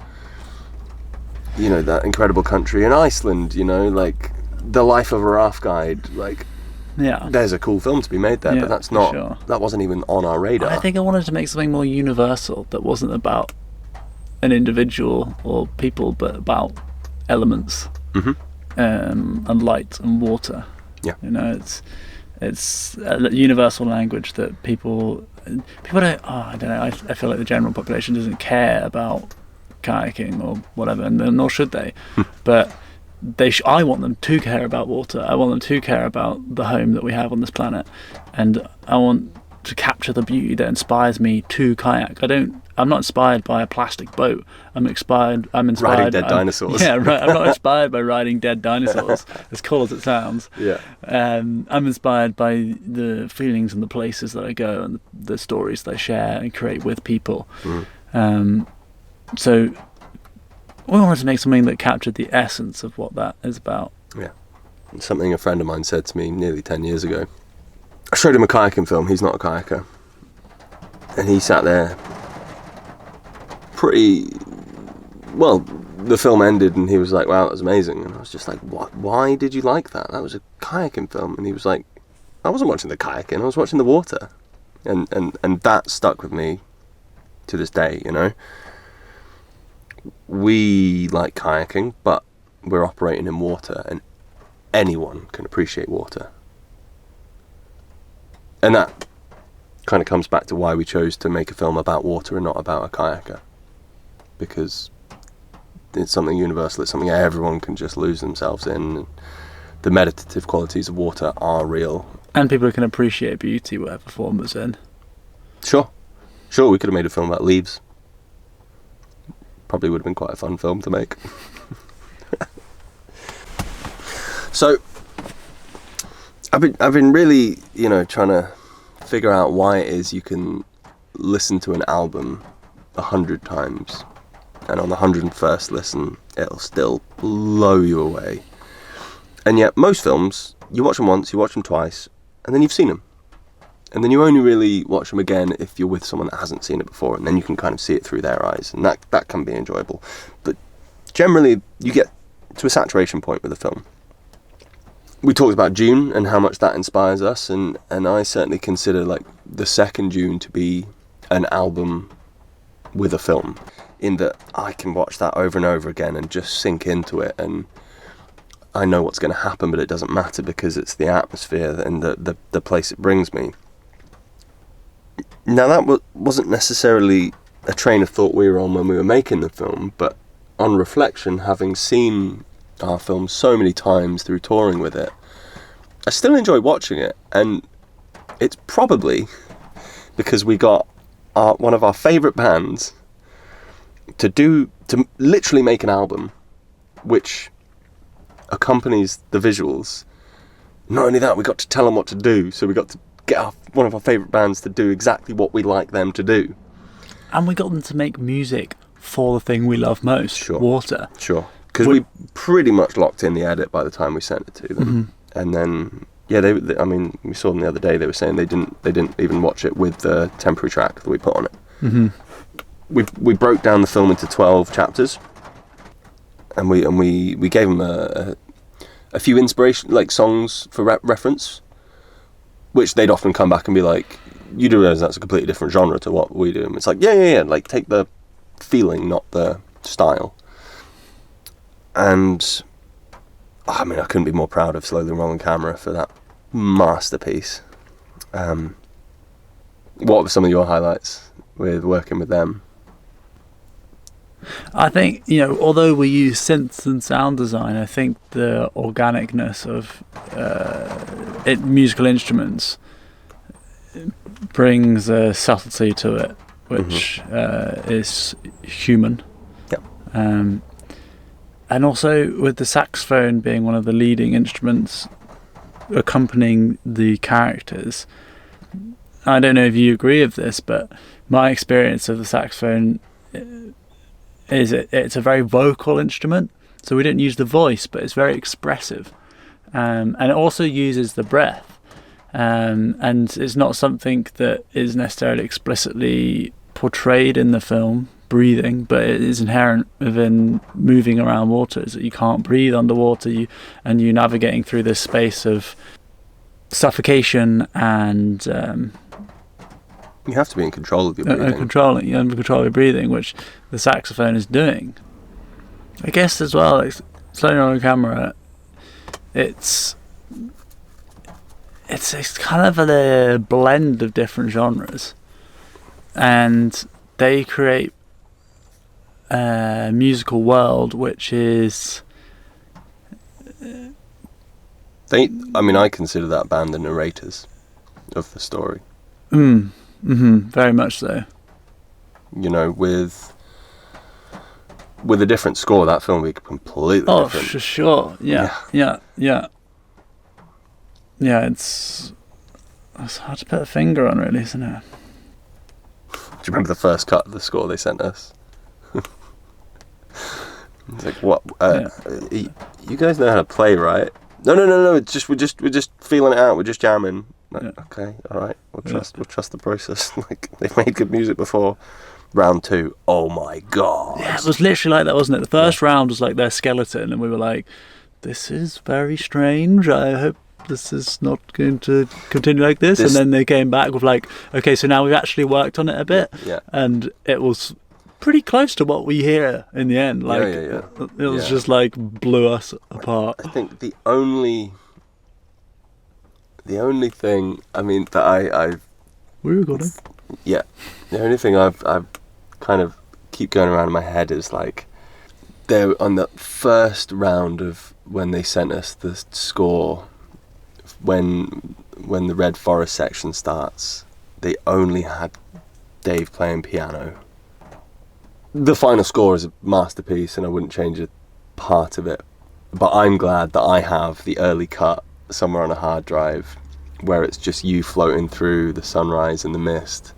you know, that incredible country. In Iceland, you know, like the life of a raft guide, like, yeah, there's a cool film to be made there, but that's not, that wasn't even on our radar. I think I wanted to make something more universal that wasn't about an individual or people, but about elements, and light and water. Yeah, you know, it's a universal language that people don't. I don't know. I feel like the general population doesn't care about kayaking or whatever, and nor should they. But I want them to care about water. I want them to care about the home that we have on this planet, and I want to capture the beauty that inspires me to kayak. I'm not inspired by a plastic boat. I'm inspired riding dead dinosaurs. Yeah, right. I'm not inspired by riding dead dinosaurs, as cool as it sounds. Yeah. I'm inspired by the feelings and the places that I go, and the stories that I share and create with people. So we wanted to make something that captured the essence of what that is about. Yeah. Something a friend of mine said to me nearly 10 years ago. I showed him a kayaking film. He's not a kayaker. And he sat there the film ended and he was like, wow, that was amazing. And I was just like, what? Why did you like that? That was a kayaking film. And he was like, I wasn't watching the kayaking, I was watching the water. And that stuck with me to this day, you know. We like kayaking, but we're operating in water, and anyone can appreciate water. And that kind of comes back to why we chose to make a film about water and not about a kayaker. Because it's something universal, it's something everyone can just lose themselves in. The meditative qualities of water are real. And people can appreciate beauty, whatever form it's in. Sure, we could have made a film about leaves. Probably would have been quite a fun film to make. So, I've been really, you know, trying to figure out why it is you can listen to an album 100 times, and on the 101st listen, it'll still blow you away. And yet, most films, you watch them once, you watch them twice, and then you've seen them. And then you only really watch them again if you're with someone that hasn't seen it before, and then you can kind of see it through their eyes, and that can be enjoyable. But generally, you get to a saturation point with a film. We talked about Dune and how much that inspires us, and I certainly consider like the second Dune to be an album with a film, in that I can watch that over and over again and just sink into it, and I know what's going to happen, but it doesn't matter because it's the atmosphere and the place it brings me. Now that wasn't necessarily a train of thought we were on when we were making the film, but on reflection, having seen our film so many times through touring with it, I still enjoy watching it, and it's probably because we got one of our favourite bands to literally make an album which accompanies the visuals. Not only that, we got to tell them what to do, so we got to get one of our favourite bands to do exactly what we like them to do. And we got them to make music for the thing we love most, water. Sure. Because we pretty much locked in the edit by the time we sent it to them. And then, they, I mean, we saw them the other day, they were saying they didn't even watch it with the temporary track that we put on it. we broke down the film into 12 chapters, and we gave them a few inspiration, like songs for reference, which they'd often come back and be like, you do realize that's a completely different genre to what we do. And it's like, yeah, like take the feeling, not the style. And I mean, I couldn't be more proud of Slowly Rolling Camera for that masterpiece. What were some of your highlights with working with them? I think, although we use synths and sound design, I think the organicness of musical instruments brings a subtlety to it, which is human. Yep. And also with the saxophone being one of the leading instruments accompanying the characters, I don't know if you agree with this, but my experience of the saxophone is it's a very vocal instrument, so we don't use the voice, but it's very expressive, and it also uses the breath, and it's not something that is necessarily explicitly portrayed in the film, breathing, but it is inherent within moving around water, is that you can't breathe underwater, and you navigating through this space of suffocation, and you have to be in control of your breathing. Control of your breathing, which the saxophone is doing. I guess as well, like Slowly Rolling Camera, it's kind of a blend of different genres, and they create a musical world which is. I consider that band the narrators of the story. Very much so. With a different score, that film would be completely different. Oh, for sure. Yeah. It's hard to put a finger on, really, isn't it? Do you remember the first cut of the score they sent us? It's like, what? You guys know how to play, right? No. We're just feeling it out. We're just jamming. Like, okay, all right. We'll trust the process. Like, they've made good music before. Round 2, oh my god. Yeah, it was literally like that, wasn't it? The first round was like their skeleton, and we were like, this is very strange. I hope this is not going to continue like this. And then they came back with like, okay, so now we've actually worked on it a bit. Yeah. And it was pretty close to what we hear in the end. Like, it was just like blew us apart. I think the only thing, that I've... We recording? Yeah. The only thing I've kind of keep going around in my head is like, they're on the first round of when they sent us the score, when the Red Forest section starts, they only had Dave playing piano. The final score is a masterpiece, and I wouldn't change a part of it. But I'm glad that I have the early cut somewhere on a hard drive where it's just you floating through the sunrise and the mist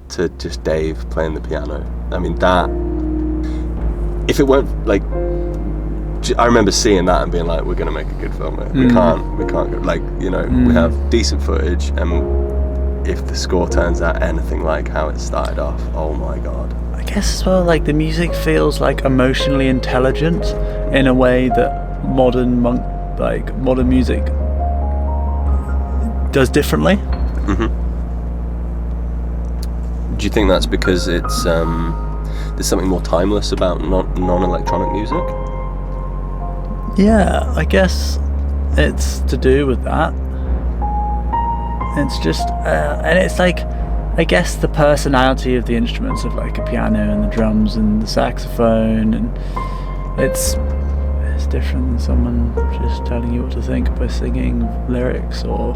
to just Dave playing the piano. That, if it weren't like, I remember seeing that and being like, we're going to make a good film. We can't go, like, we have decent footage, and if the score turns out anything like how it started off, oh my god. I guess as well, like, the music feels like emotionally intelligent in a way that modern music does differently. Do you think that's because it's there's something more timeless about non-electronic music? Yeah, I guess it's to do with that. It's just and it's like, I guess the personality of the instruments, of like a piano and the drums and the saxophone, and it's different than someone just telling you what to think by singing lyrics. Or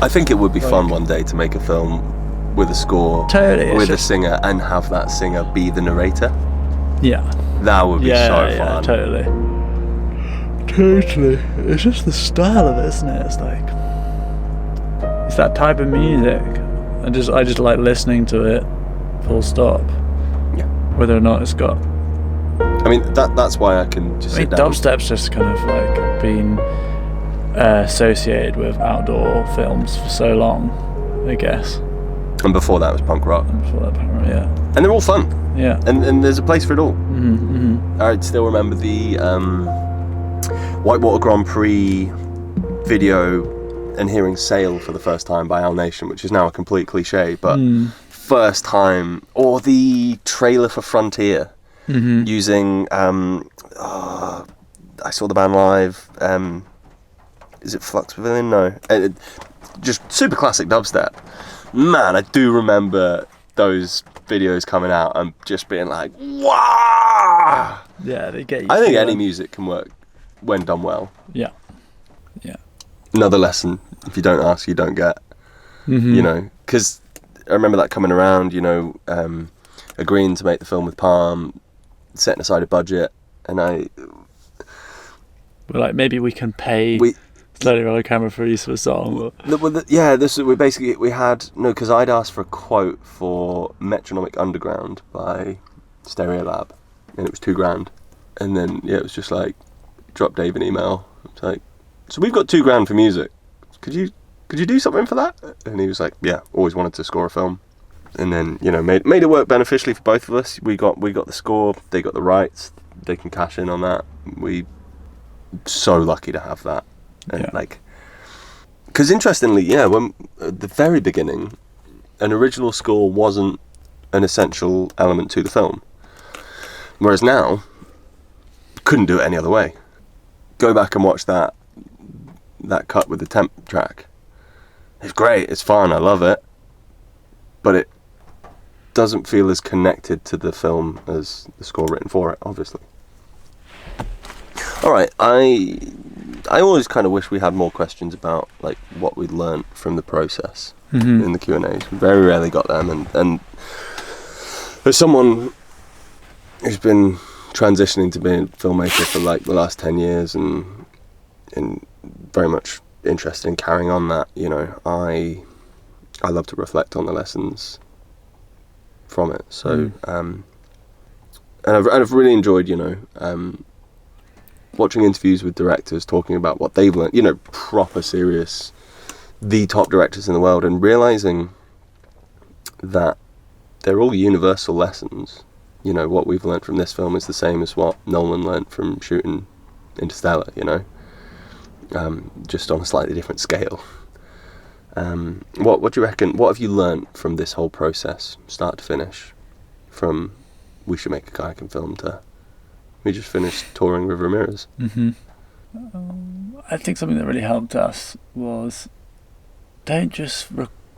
I think it would be fun one day to make a film with a score, with a singer, and have that singer be the narrator. Yeah, that would be so fun. Totally. It's just the style of it, isn't it? It's like, it's that type of music. I just like listening to it, full stop. Yeah. Whether or not it's got. That's why I can just. Sit down. Dubstep's just kind of like been associated with outdoor films for so long, I guess. And before that was punk rock. Yeah. And they're all fun. Yeah. And there's a place for it all. Mm-hmm. I still remember the Whitewater Grand Prix video and hearing Sail for the first time by Al Nation, which is now a complete cliche, but first time, or the trailer for Frontier using I saw the band live, is it Flux Pavilion? No, just super classic dubstep. Man, I do remember those videos coming out and just being like, wow. Yeah, they get you. I think any music can work when done well. Yeah. Another lesson: if you don't ask, you don't get. You know, because I remember that coming around. You know, agreeing to make the film with Palm, setting aside a budget, and we're like, maybe we can pay Slowly Rolling Camera for use of a song. We had because I'd asked for a quote for Metronomic Underground by Stereolab, and it was $2,000, and then it was just like, drop Dave an email. It's like, so we've got $2,000 for music. Could you do something for that? And he was like, yeah, always wanted to score a film. And then, you know, made it work beneficially for both of us. We got the score, they got the rights, they can cash in on that. We so lucky to have that. And because interestingly, when at the very beginning, an original score wasn't an essential element to the film. Whereas now, couldn't do it any other way. Go back and watch that cut with the temp track. It's great, it's fun, I love it, but it doesn't feel as connected to the film as the score written for it, obviously. Alright, I always kind of wish we had more questions about like what we'd learned from the process in the Q&As. Very rarely got them, and as someone who's been transitioning to being a filmmaker for like the last 10 years and very much interested in carrying on that, you know, I love to reflect on the lessons from it. So and I've really enjoyed, you know, watching interviews with directors talking about what they've learned, you know, proper serious, the top directors in the world, and realizing that they're all universal lessons. You know, what we've learned from this film is the same as what Nolan learned from shooting Interstellar, you know, just on a slightly different scale. What do you reckon? What have you learned from this whole process, start to finish, from we should make a kayaking film to we just finished touring with Ramirez? I think something that really helped us was don't just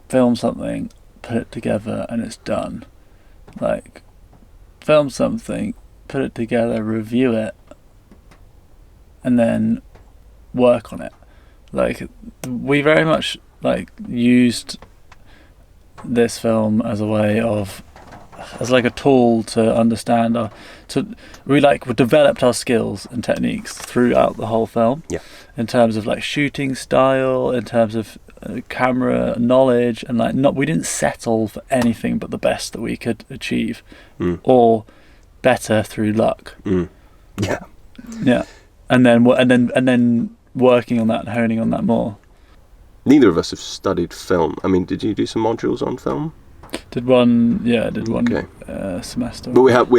film something, put it together and it's done. Like, film something, put it together, review it, and then work on it. Like, we very much like used this film as a way of, as like a tool to understand we developed our skills and techniques throughout the whole film. Yeah. In terms of like shooting style, in terms of camera knowledge, and like we didn't settle for anything but the best that we could achieve, or better through luck. Yeah. And then working on that and honing on that more. Neither of us have studied film. I mean, did you do some modules on film? Did one semester. But we have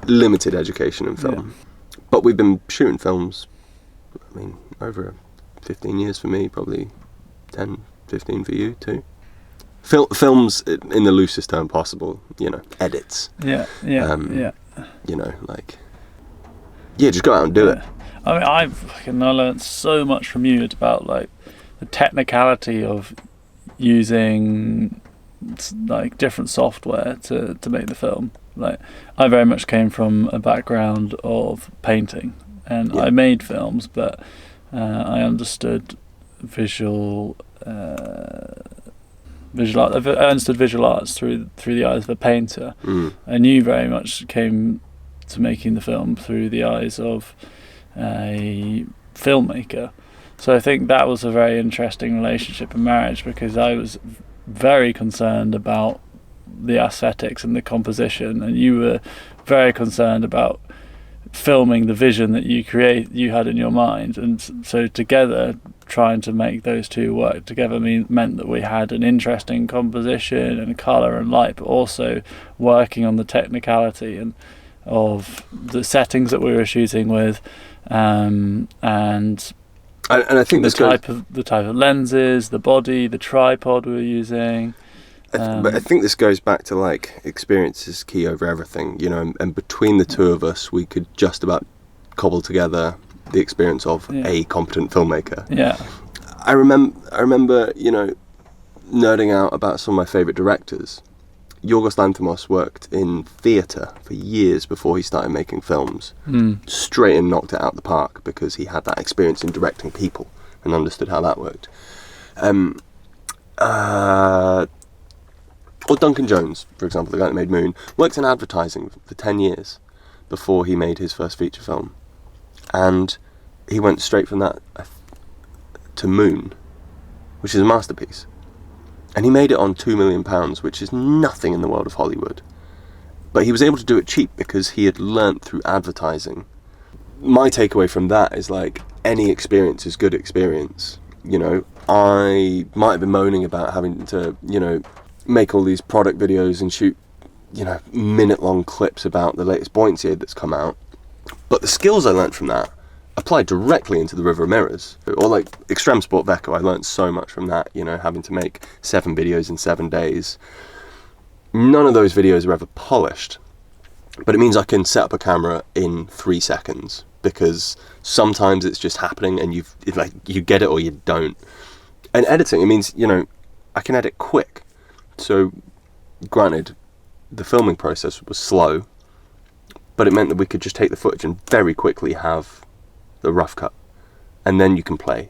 limited education in film. Yeah. But we've been shooting films, I mean, over 15 years for me, probably 10, 15 for you too. Films in the loosest term possible, you know, edits. Yeah. You know, like, just go out and do it. I mean, I learned so much from you. It's about like the technicality of using like different software to make the film. Like, I very much came from a background of painting, and I made films, but I understood visual art. I understood visual arts through the eyes of a painter, and you very much came to making the film through the eyes of a filmmaker. So I think that was a very interesting relationship and marriage, because I was very concerned about the aesthetics and the composition, and you were very concerned about filming the vision that you had in your mind, and so together trying to make those two work together meant that we had an interesting composition and colour and light, but also working on the technicality and of the settings that we were shooting with, and I think the type of lenses, the body, the tripod we were using. But I think this goes back to like experience is key over everything, you know, and between the two of us, we could just about cobble together the experience of a competent filmmaker. Yeah. I remember, you know, nerding out about some of my favourite directors. Yorgos Lanthimos worked in theatre for years before he started making films. Straight and knocked it out the park because he had that experience in directing people and understood how that worked. Or Duncan Jones, for example, the guy that made Moon, worked in advertising for 10 years before he made his first feature film. And he went straight from that to Moon, which is a masterpiece. And he made it on £2 million, which is nothing in the world of Hollywood. But he was able to do it cheap because he had learnt through advertising. My takeaway from that is like, any experience is good experience. You know, I might have been moaning about having to, you know, make all these product videos and shoot, you know, minute-long clips about the latest buoyancy aid that's come out. But the skills I learnt from that applied directly into the River of Mirrors. Or like Extreme Sport Veco, I learnt so much from that, you know, having to make 7 videos in 7 days. None of those videos are ever polished, but it means I can set up a camera in 3 seconds, because sometimes it's just happening and you get it or you don't. And editing, it means, you know, I can edit quick. So, granted, the filming process was slow, but it meant that we could just take the footage and very quickly have the rough cut, and then you can play.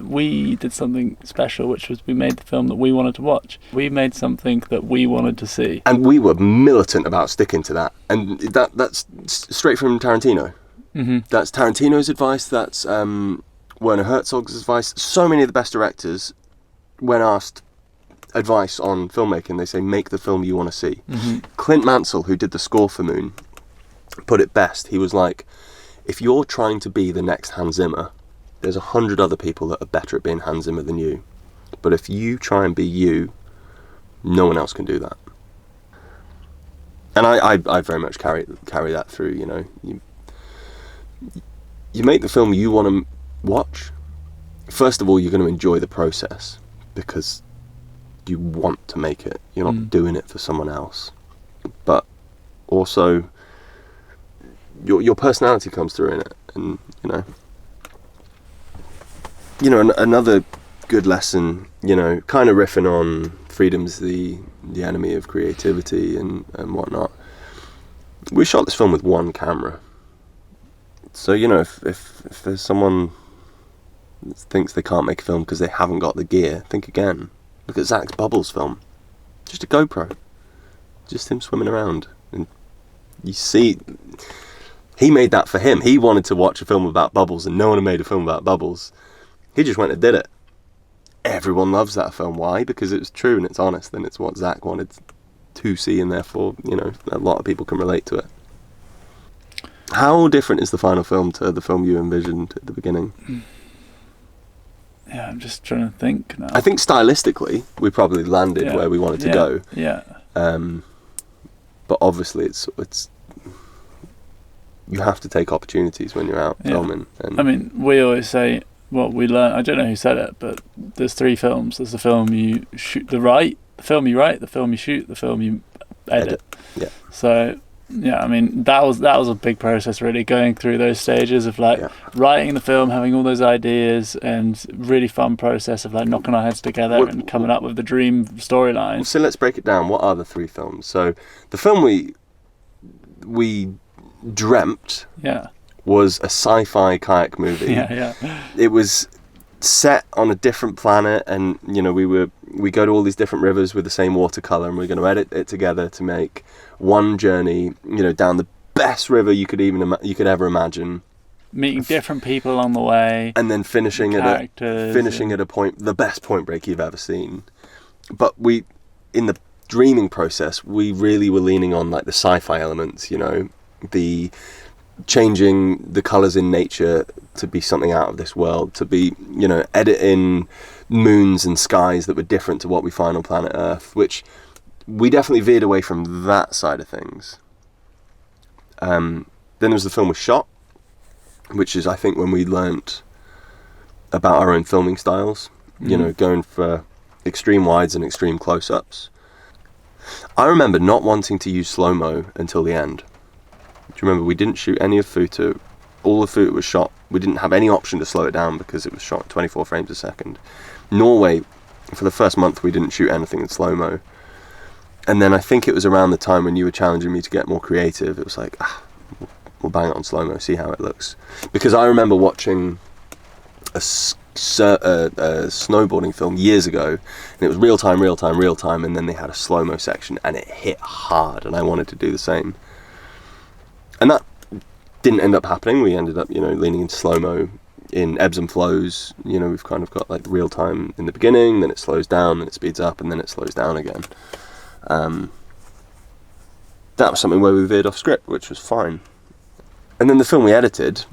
We did something special, which was we made the film that we wanted to watch. We made something that we wanted to see. And we were militant about sticking to that. And that's straight from Tarantino. Mm-hmm. That's Tarantino's advice, that's Werner Herzog's advice. So many of the best directors, when asked advice on filmmaking, they say make the film you want to see. Mm-hmm. Clint Mansell, who did the score for Moon, put it best. He was like, if you're trying to be the next Hans Zimmer, there's 100 other people that are better at being Hans Zimmer than you, but if you try and be you, no one else can do that. And I very much carry that through. You know, you make the film you want to watch. First of all, you're going to enjoy the process because you want to make it. You're not doing it for someone else. But also, your personality comes through in it, and another good lesson. You know, kind of riffing on freedom's the enemy of creativity and whatnot. We shot this film with one camera. So, you know, if there's someone that thinks they can't make a film because they haven't got the gear, think again. Look at Zach's Bubbles film. Just a GoPro. Just him swimming around. And you see, he made that for him. He wanted to watch a film about bubbles and no one had made a film about bubbles. He just went and did it. Everyone loves that film. Why? Because it was true and it's honest and it's what Zach wanted to see, and therefore, you know, a lot of people can relate to it. How different is the final film to the film you envisioned at the beginning? Yeah, I'm just trying to think now. I think stylistically, we probably landed where we wanted to go. Yeah. But obviously, it's you have to take opportunities when you're out filming. And I mean, we always say what we learn. I don't know who said it, but there's 3 films. There's the film you shoot, the film you write, the film you shoot, the film you edit. Yeah. So. Yeah, I mean, that was a big process, really, going through those stages of like writing the film, having all those ideas, and really fun process of like knocking our heads together and coming up with the dream storyline. So let's break it down. What are the 3 films? So the film we dreamt was a sci-fi kayak movie. It was set on a different planet, and you know, we go to all these different rivers with the same watercolor, and we're going to edit it together to make one journey, you know, down the best river you could ever imagine, meeting different people along the way, and then finishing at a point, the best Point Break you've ever seen. But in the dreaming process, we really were leaning on like the sci-fi elements, you know, the changing the colours in nature to be something out of this world, to be, you know, editing moons and skies that were different to what we find on planet Earth, which we definitely veered away from that side of things. Then there was the film was shot, which is, I think, when we learnt about our own filming styles, you know, going for extreme wides and extreme close-ups. I remember not wanting to use slow-mo until the end. Do you remember we didn't shoot any of Futu? All the Futu was shot. We didn't have any option to slow it down because it was shot 24 frames a second. Norway, for the first month, we didn't shoot anything in slow-mo. And then I think it was around the time when you were challenging me to get more creative. It was like, we'll bang it on slow-mo, see how it looks. Because I remember watching a snowboarding film years ago, and it was real time, and then they had a slow-mo section, and it hit hard, and I wanted to do the same. And that didn't end up happening. We ended up, you know, leaning into slow-mo in ebbs and flows. You know, we've kind of got like real time in the beginning, then it slows down, then it speeds up, and then it slows down again. That was something where we veered off script, which was fine. And then the film we edited,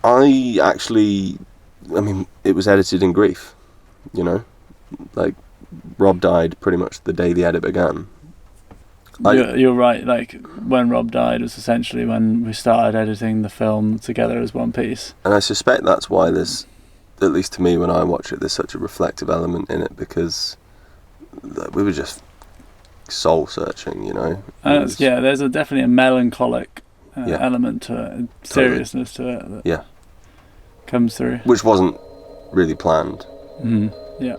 it was edited in grief, you know? Like, Rob died pretty much the day the edit began. You're right, like, when Rob died was essentially when we started editing the film together as one piece. And I suspect that's why there's, at least to me when I watch it, there's such a reflective element in it, because we were just soul-searching, you know? There's definitely a melancholic element to it, seriousness to it that comes through. Which wasn't really planned. Yeah.